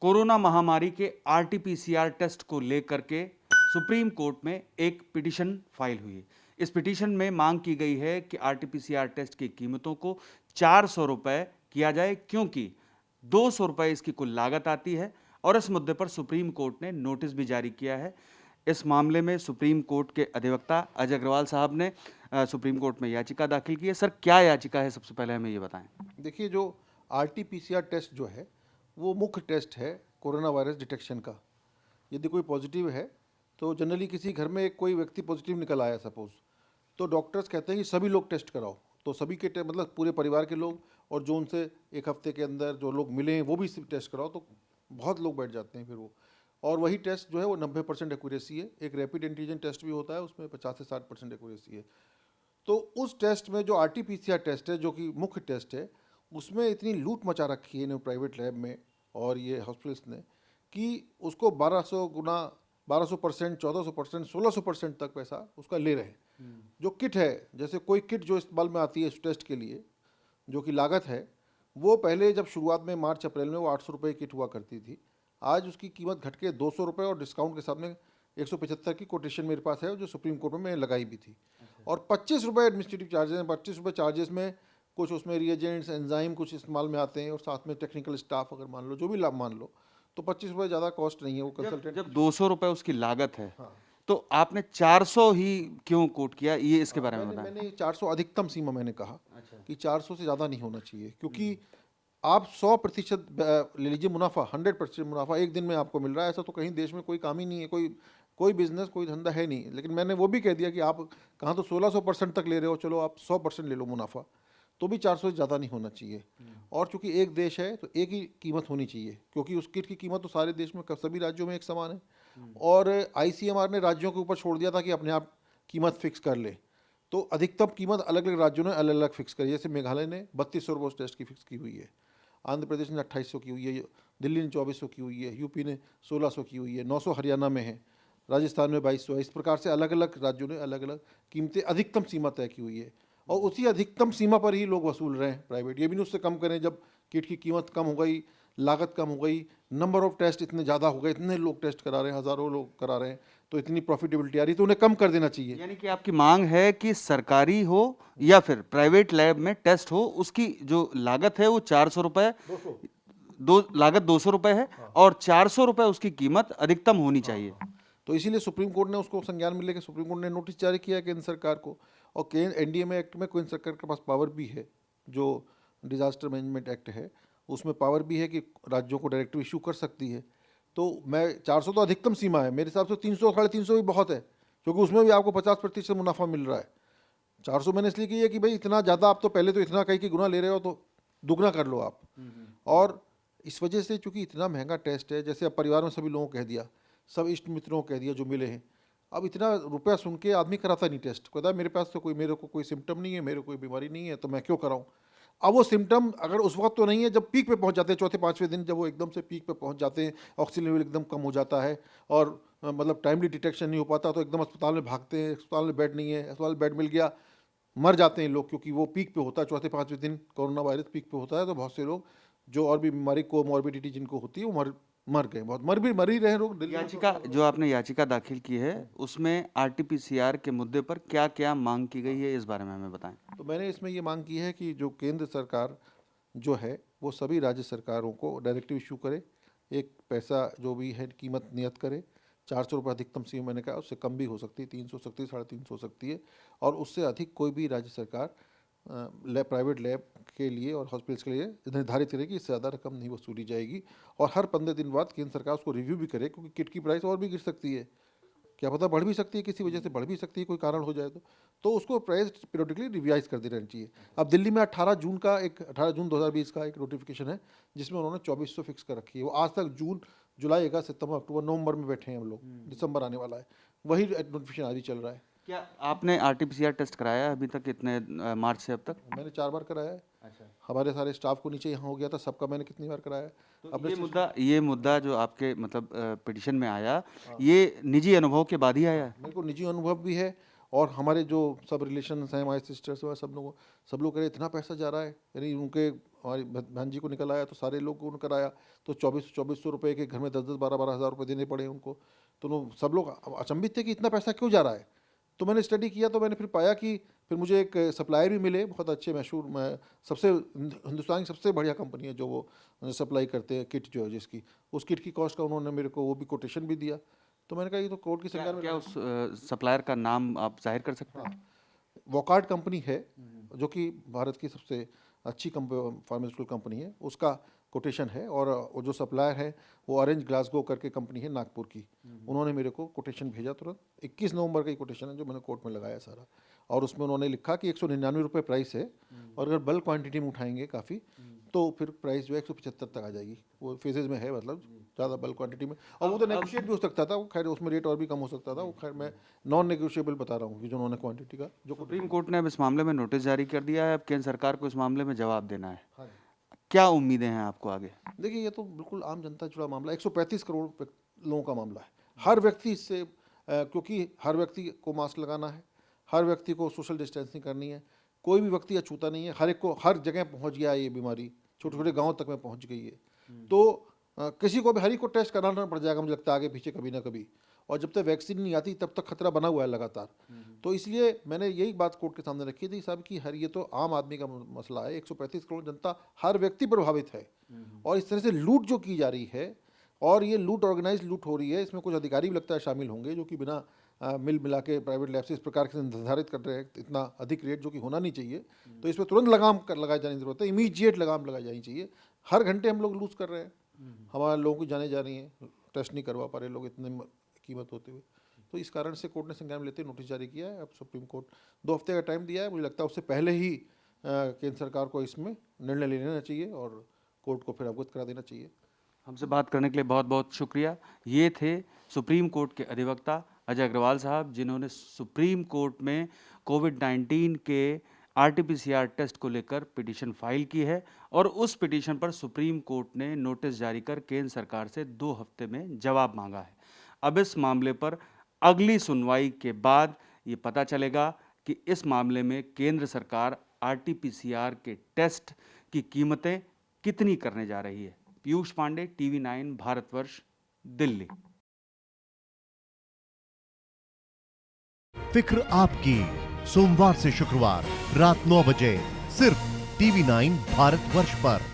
Corona महामारी के RTPCR test को लेकर के सुप्रीम कोर्ट में एक पिटीशन फाइल हुई। इस पिटीशन में मांग की गई है कि आरटीपीसीआर टेस्ट की कीमतों को 400 रुपए किया जाए, क्योंकि 200 रुपए इसकी कुल लागत आती है। और इस मुद्दे पर सुप्रीम कोर्ट ने नोटिस भी जारी किया है। इस मामले में सुप्रीम कोर्ट के अधिवक्ता अजय अग्रवाल साहब ने सुप्रीम कोर्ट में याचिका दाखिल की है। सर, क्या याचिका है, सबसे पहले हमें ये बताएं। देखिए, जो आरटीपीसीआर टेस्ट जो है वो मुख्य टेस्ट है कोरोना वायरस डिटेक्शन का। यदि कोई पॉजिटिव है तो जनरली किसी घर में कोई व्यक्ति पॉजिटिव निकल आया सपोज, तो डॉक्टर्स कहते हैं कि सभी लोग टेस्ट कराओ। तो सभी के मतलब पूरे परिवार के लोग और जो उनसे एक हफ्ते के अंदर जो लोग मिले हैं वो भी टेस्ट कराओ, तो बहुत लोग बैठ जाते हैं फिर वो। और वही टेस्ट जो है वो 90% एक्यूरेसी है। एक रैपिड एंटीजन टेस्ट भी होता है, उसमें 50 से 60% एक्यूरेसी है। तो उस टेस्ट में जो आरटीपीसीआर टेस्ट है, जो कि मुख्य टेस्ट है, उसमें इतनी लूट मचा रखी है इन प्राइवेट लैब में और ये हॉस्पिटल्स ने कि उसको 1200 गुना 1200%, 1400%, 1600% तक पैसा उसका ले रहे हैं। जो किट है, जैसे कोई किट जो इस्तेमाल में आती है इस टेस्ट के लिए, जो कि लागत है, वो पहले जब शुरुआत में मार्च अप्रैल में वो 800 रुपये किट हुआ करती थी। आज उसकी कीमत घट के 200 रुपये और डिस्काउंट के साथ में 175 की कोटेशन मेरे पास है, जो सुप्रीम कोर्ट में मैंने लगाई भी थी। और 25 रुपये एडमिनिस्ट्रेटिव चार्जेस हैं। 25 रुपये चार्जेस में कुछ उसमें रिएजेंट्स, एंजाइम कुछ इस्तेमाल में आते हैं, और साथ में टेक्निकल स्टाफ अगर मान लो, जो भी लाभ मान लो, तो 25 रुपये ज़्यादा कॉस्ट नहीं है वो कंसल्टेंट। जब 200 रुपए उसकी लागत है, हाँ, तो आपने 400 ही क्यों कोट किया, ये इसके बारे में मैंने बताएं। मैंने 400 अधिकतम सीमा मैंने कहा अच्छा। कि 400 से ज़्यादा नहीं होना चाहिए, क्योंकि आप 100% ले लीजिए मुनाफा, 100% मुनाफा एक दिन में आपको मिल रहा है। ऐसा तो कहीं देश में कोई काम ही नहीं है, कोई बिजनेस, कोई धंधा है नहीं। लेकिन मैंने वो भी कह दिया कि आप कहाँ तो 1600% तक ले रहे हो, चलो आप 100% ले लो मुनाफा, तो भी 400 से ज़्यादा नहीं होना चाहिए। और चूंकि एक देश है तो एक ही कीमत होनी चाहिए, क्योंकि उस किट की कीमत तो सारे देश में सभी राज्यों में एक समान है। और आईसीएमआर ने राज्यों के ऊपर छोड़ दिया था कि अपने आप कीमत फिक्स कर ले। तो अधिकतम कीमत अलग अलग राज्यों ने अलग अलग फिक्स करी। जैसे मेघालय ने 3200 रुपये उस टेस्ट की फिक्स की हुई है, आंध्र प्रदेश ने 2800 की हुई है, दिल्ली ने 2400 की हुई है, यूपी ने 1600 की हुई है, 900 हरियाणा में है, राजस्थान में 2200 है। इस प्रकार से अलग अलग राज्यों ने अलग अलग कीमतें, अधिकतम सीमा तय की हुई है। और उसी अधिकतम सीमा पर ही लोग वसूल रहे हैं प्राइवेट। ये भी नहीं उससे कम करें। जब किट की कीमत कम हो गई, लागत कम हो गई, नंबर ऑफ टेस्ट इतने ज़्यादा हो गए, इतने लोग टेस्ट करा रहे हैं, हज़ारों लोग करा रहे हैं, तो इतनी प्रॉफिटेबिलिटी आ रही, तो उन्हें कम कर देना चाहिए। यानी कि आपकी मांग है कि सरकारी हो या फिर प्राइवेट लैब में टेस्ट हो, उसकी जो लागत है वो 400 रुपए, 200। लागत 200 रुपए है, और 400 रुपए उसकी कीमत अधिकतम होनी चाहिए। तो इसीलिए सुप्रीम कोर्ट ने उसको संज्ञान में लेकर सुप्रीम कोर्ट ने नोटिस जारी किया केंद्र सरकार को। और केंद्र एनडीएमए एक्ट में केंद्र सरकार के पास पावर भी है, जो डिजास्टर मैनेजमेंट एक्ट है, उसमें पावर भी है कि राज्यों को डायरेक्टिव इशू कर सकती है। तो मैं 400 तो अधिकतम सीमा है मेरे हिसाब से, 300 350 भी बहुत है, क्योंकि उसमें भी आपको 50% मुनाफा मिल रहा है। 400 मैंने इसलिए की है कि भाई इतना ज़्यादा, आप तो पहले तो इतना कहीं की गुना ले रहे हो, तो दुगना कर लो आप। और इस वजह से चूंकि इतना महंगा टेस्ट है, जैसे अब परिवार में सभी लोगों को कह दिया, सब इष्ट मित्रों को कह दिया जो मिले हैं, अब इतना रुपया सुन के आदमी कराता नहीं टेस्ट। कहता है मेरे पास तो मेरे को कोई सिम्टम नहीं है, मेरे को कोई बीमारी नहीं है, तो मैं क्यों कराऊं। अब वो सिम्टम अगर उस वक्त तो नहीं है, जब पीक पे पहुंच जाते हैं, चौथे पाँचवें दिन जब वो एकदम से पीक पे पहुंच जाते हैं, ऑक्सीजन लेवल एकदम कम हो जाता है और मतलब टाइमली डिटेक्शन नहीं हो पाता, तो एकदम अस्पताल में भागते हैं, अस्पताल में बेड नहीं है, अस्पताल में बेड मिल गया, मर जाते हैं लोग, क्योंकि वो पीक पे होता है, चौथे पाँचवें दिन कोरोना वायरस पीक पे होता है। तो बहुत से लोग जो और भी बीमारी को मॉर्बिडिटी जिनको होती है वो मर गए, बहुत मर ही रहे लोग। याचिका, जो आपने याचिका दाखिल की है, उसमें आरटीपीसीआर के मुद्दे पर क्या क्या मांग की गई है, इस बारे में हमें बताएं। तो मैंने इसमें ये मांग की है कि जो केंद्र सरकार जो है वो सभी राज्य सरकारों को डायरेक्टिव इशू करे, एक पैसा जो भी है कीमत नियत करे। 400 रुपये अधिकतम सीमा मैंने कहा, उससे कम भी हो सकती है, 300 हो सकती है, 350 हो सकती है। और उससे अधिक कोई भी राज्य सरकार प्राइवेट लैब के लिए और हॉस्पिटल्स के लिए निर्धारित करेगी, इससे ज़्यादा रकम नहीं वसूली जाएगी। और हर 15 दिन बाद केंद्र सरकार उसको रिव्यू भी करे, क्योंकि किट की प्राइस और भी गिर सकती है, क्या पता बढ़ भी सकती है, किसी वजह से बढ़ भी सकती है, कोई कारण हो जाए तो उसको प्राइस पीरियडिकली रिवाइज कर देना चाहिए। अब दिल्ली में 18 जून 2020 का एक नोटिफिकेशन है, जिसमें उन्होंने 2400 फिक्स कर रखी है। वो आज तक जून, जुलाई, अगस्त, सितंबर, अक्टूबर, नवंबर में बैठे हैं हम लोग, दिसंबर आने वाला है, वही नोटिफिकेशन आज ही चल रहा है। क्या आपने आरटीपीसीआर टेस्ट कराया अभी तक, कितने मार्च से अब तक? मैंने 4 बार कराया है। अच्छा। हमारे सारे स्टाफ को नीचे यहाँ हो गया था, सबका मैंने कितनी बार कराया है। तो ये मुद्दा जो आपके मतलब पिटीशन में आया, ये निजी अनुभव के बाद ही आया है? मेरे को निजी अनुभव भी है, और हमारे जो सब रिलेशन हैं, हमारे सिस्टर्स हैं, सब लोग कह रहे इतना पैसा जा रहा है, यानी उनके हमारी बहन जी को निकल आया तो सारे लोग को निकल आया, तो 2400 रुपये के घर में 10-10, 12-12 हज़ार रुपये देने पड़े उनको। तो सब लोग अचंभित थे कि इतना पैसा क्यों जा रहा है। तो मैंने स्टडी किया तो मैंने फिर पाया कि फिर मुझे एक सप्लायर भी मिले, बहुत अच्छे मशहूर, सबसे हिंदुस्तान की सबसे बढ़िया कंपनी है जो वो सप्लाई करते हैं किट जो है जिसकी, उस किट की कॉस्ट का उन्होंने मेरे को वो भी कोटेशन भी दिया। तो मैंने कहा ये तो कोर्ट की संज्ञान में। क्या उस सप्लायर का नाम आप जाहिर कर सकते हैं? वॉकार्ड कंपनी है जो कि भारत की सबसे अच्छी फार्मास्यूटिकल कंपनी है, उसका कोटेशन है। और वो जो सप्लायर है वो ऑरेंज ग्लासगो करके कंपनी है नागपुर की, उन्होंने मेरे को कोटेशन भेजा तुरंत। 21 नवंबर का ही कोटेशन है जो मैंने कोर्ट में लगाया सारा, और उसमें उन्होंने लिखा कि 199 रुपये प्राइस है, और अगर बल्क क्वांटिटी में उठाएंगे काफ़ी तो फिर प्राइस जो है 175 तक आ जाएगी। वो फेजेज में है, मतलब ज़्यादा बल्क क्वांटिटी में, और वो तो नेगोशिएट भी हो सकता था, वो खैर उसमें रेट और भी कम हो सकता था, वो खैर मैं नॉन नेगोशिएबल बता रहा हूँ कि जो उन्होंने क्वांटिटी का जो सुप्रीम कोर्ट ने अब इस मामले में नोटिस जारी कर दिया है, अब केंद्र सरकार को इस मामले में जवाब देना है। हाँ। क्या उम्मीदें हैं आपको आगे? देखिए ये तो बिल्कुल आम जनता से जुड़ा मामला, 135 करोड़ लोगों का मामला है। हर व्यक्ति इससे क्योंकि हर व्यक्ति को मास्क लगाना है, हर व्यक्ति को सोशल डिस्टेंसिंग करनी है, कोई भी व्यक्ति अछूता नहीं है, हर एक को हर जगह पहुंच गया है ये बीमारी, छोटे छोटे गांव तक में पहुंच गई है। तो किसी को भी हर एक को टेस्ट कराना पड़ जाएगा मुझे लगता है आगे पीछे कभी ना कभी, और जब तक वैक्सीन नहीं आती तब तक खतरा बना हुआ है लगातार। तो इसलिए मैंने यही बात कोर्ट के सामने रखी थी साहब कि हर ये तो आम आदमी का मसला है, 135 करोड़ जनता, हर व्यक्ति प्रभावित है, और इस तरह से लूट जो की जा रही है, और ये लूट ऑर्गेनाइज लूट हो रही है, इसमें कुछ अधिकारी भी लगता है शामिल होंगे जो कि बिना मिला के प्राइवेट लैब से इस प्रकार से निर्धारित कर रहे हैं इतना अधिक रेट जो कि होना नहीं चाहिए। तो इसमें तुरंत लगाम लगाई जाने की जरूरत है, इमीडिएट लगाम लगाई जानी चाहिए। हर घंटे हम लोग लूज कर रहे हैं, हमारे लोगों की जाने जा रही हैं, टेस्ट नहीं करवा पा रहे लोग इतने कीमत होते हुए। तो इस कारण से कोर्ट ने संज्ञान में लेते नोटिस जारी किया है। अब सुप्रीम कोर्ट 2 हफ्ते का टाइम दिया है, मुझे लगता है उससे पहले ही केंद्र सरकार को इसमें निर्णय ले लेना चाहिए और कोर्ट को फिर अवगत करा देना चाहिए। हमसे बात करने के लिए बहुत बहुत शुक्रिया। ये थे सुप्रीम कोर्ट के अधिवक्ता अजय अग्रवाल साहब, जिन्होंने सुप्रीम कोर्ट में कोविड-19 के आरटीपीसीआर टेस्ट को लेकर पिटीशन फाइल की है, और उस पिटीशन पर सुप्रीम कोर्ट ने नोटिस जारी कर केंद्र सरकार से 2 हफ्ते में जवाब मांगा है। अब इस मामले पर अगली सुनवाई के बाद ये पता चलेगा कि इस मामले में केंद्र सरकार आरटीपीसीआर के टेस्ट की कीमतें कितनी करने जा रही है। पीयूष पांडे, TV9 भारतवर्ष, दिल्ली। फिक्र आपकी, सोमवार से शुक्रवार रात 9 बजे सिर्फ TV9 भारतवर्ष पर।